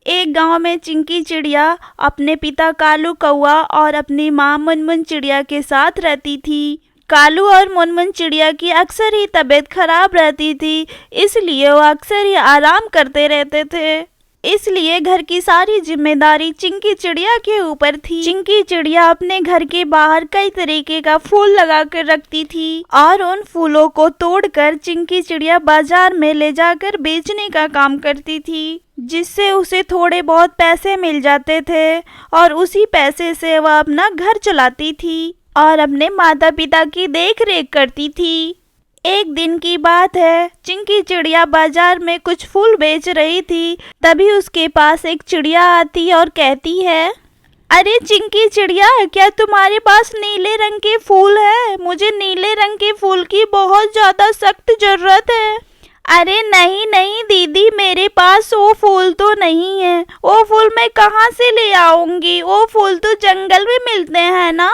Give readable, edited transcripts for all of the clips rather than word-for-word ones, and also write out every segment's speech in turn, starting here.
एक गांव में चिंकी चिड़िया अपने पिता कालू कौआ और अपनी माँ मुनमुन चिड़िया के साथ रहती थी। कालू और मुनमुन चिड़िया की अक्सर ही तबीयत खराब रहती थी, इसलिए वो अक्सर ही आराम करते रहते थे। इसलिए घर की सारी जिम्मेदारी चिंकी चिड़िया के ऊपर थी। चिंकी चिड़िया अपने घर के बाहर कई तरीके का फूल लगा कर रखती थी और उन फूलों को तोड़कर चिंकी चिड़िया बाजार में ले जाकर बेचने का काम करती थी, जिससे उसे थोड़े बहुत पैसे मिल जाते थे और उसी पैसे से वह अपना घर चलाती थी और अपने माता पिता की देख रेख करती थी। एक दिन की बात है, चिंकी चिड़िया बाजार में कुछ फूल बेच रही थी। तभी उसके पास एक चिड़िया आती और कहती है, अरे चिंकी चिड़िया, क्या तुम्हारे पास नीले रंग के फूल है? मुझे नीले रंग के फूल की बहुत ज्यादा सख्त जरूरत है। अरे नहीं नहीं दीदी, मेरे पास वो फूल तो नहीं है। वो फूल मैं कहाँ से ले आऊंगी? वो फूल तो जंगल में मिलते हैं ना,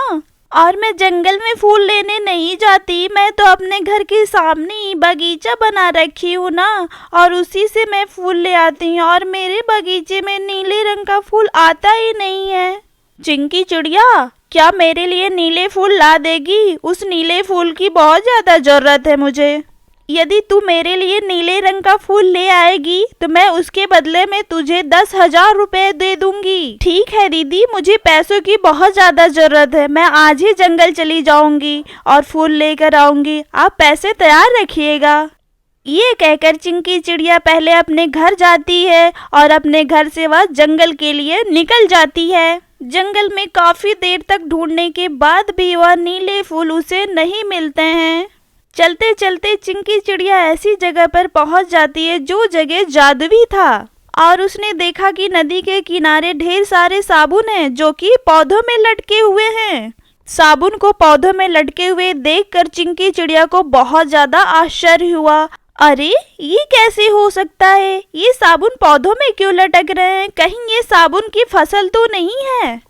और मैं जंगल में फूल लेने नहीं जाती। मैं तो अपने घर के सामने ही बगीचा बना रखी हूँ ना, और उसी से मैं फूल ले आती हूँ, और मेरे बगीचे में नीले रंग का फूल आता ही नहीं है। चिंकी चिड़िया, क्या मेरे लिए नीले फूल ला देगी? उस नीले फूल की बहुत ज्यादा जरूरत है मुझे। यदि तू मेरे लिए नीले रंग का फूल ले आएगी तो मैं उसके बदले में तुझे 10,000 रुपए दे दूंगी। ठीक है दीदी, मुझे पैसों की बहुत ज्यादा जरूरत है। मैं आज ही जंगल चली जाऊंगी और फूल लेकर आऊंगी। आप पैसे तैयार रखिएगा। ये कहकर चिंकी चिड़िया पहले अपने घर जाती है और अपने घर से वह जंगल के लिए निकल जाती है। जंगल में काफी देर तक ढूंढने के बाद भी वह नीले फूल उसे नहीं मिलते हैं। चलते चलते चिंकी चिड़िया ऐसी जगह पर पहुंच जाती है जो जगह जादुई था, और उसने देखा कि नदी के किनारे ढेर सारे साबुन हैं जो कि पौधों में लटके हुए हैं। साबुन को पौधों में लटके हुए देखकर चिंकी चिड़िया को बहुत ज्यादा आश्चर्य हुआ। अरे ये कैसे हो सकता है? ये साबुन पौधों में क्यों लटक रहे हैं? कहीं ये साबुन की फसल तो नहीं है?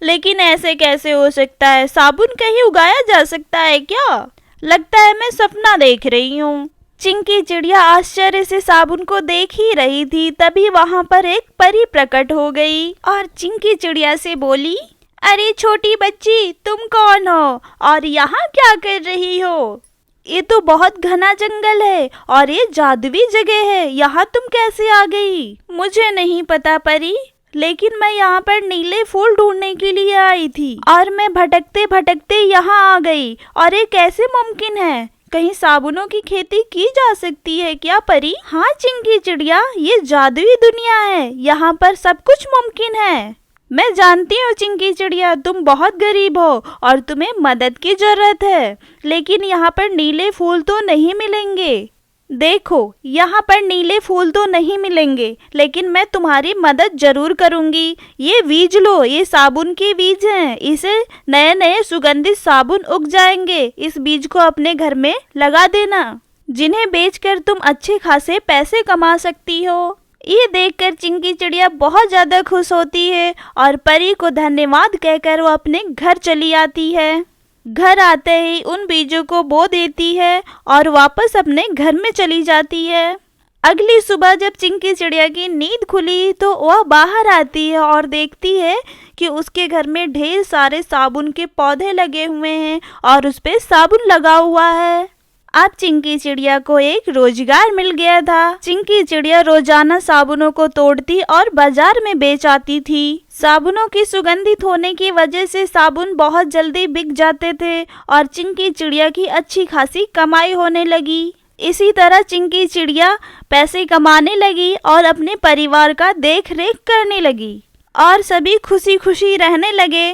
लेकिन ऐसे कैसे हो सकता है? साबुन कहीं उगाया जा सकता है क्या? लगता है मैं सपना देख रही हूँ। चिंकी चिड़िया आश्चर्य से साबुन को देख ही रही थी, तभी वहाँ पर एक परी प्रकट हो गई और चिंकी चिड़िया से बोली, अरे छोटी बच्ची, तुम कौन हो और यहाँ क्या कर रही हो? ये तो बहुत घना जंगल है और ये जादुई जगह है, यहाँ तुम कैसे आ गई? मुझे नहीं पता परी, लेकिन मैं यहाँ पर नीले फूल ढूंढने के लिए आई थी और मैं भटकते भटकते यहाँ आ गई। और ये कैसे मुमकिन है? कहीं साबुनों की खेती की जा सकती है क्या परी? हाँ चिंकी चिड़िया, ये जादुई दुनिया है, यहाँ पर सब कुछ मुमकिन है। मैं जानती हूँ चिंकी चिड़िया, तुम बहुत गरीब हो और तुम्हें मदद की जरूरत है, लेकिन यहाँ पर नीले फूल तो नहीं मिलेंगे। देखो, यहाँ पर नीले फूल तो नहीं मिलेंगे, लेकिन मैं तुम्हारी मदद जरूर करूँगी। ये बीज लो, ये साबुन के बीज हैं। इसे नए नए सुगंधित साबुन उग जाएंगे। इस बीज को अपने घर में लगा देना, जिन्हें बेचकर तुम अच्छे खासे पैसे कमा सकती हो। ये देखकर चिंकी चिड़िया बहुत ज्यादा खुश होती है और परी को धन्यवाद कहकर वो अपने घर चली आती है। घर आते ही उन बीजों को बो देती है और वापस अपने घर में चली जाती है। अगली सुबह जब चिंकी चिड़िया की नींद खुली तो वह बाहर आती है और देखती है कि उसके घर में ढेर सारे साबुन के पौधे लगे हुए हैं और उस पे साबुन लगा हुआ है। अब चिंकी चिड़िया को एक रोजगार मिल गया था। चिंकी चिड़िया रोजाना साबुनों को तोड़ती और बाजार में बेच आती थी। साबुनों की सुगंधित होने की वजह से साबुन बहुत जल्दी बिक जाते थे और चिंकी चिड़िया की अच्छी खासी कमाई होने लगी। इसी तरह चिंकी चिड़िया पैसे कमाने लगी और अपने परिवार का देख रेख करने लगी और सभी खुशी खुशी रहने लगे।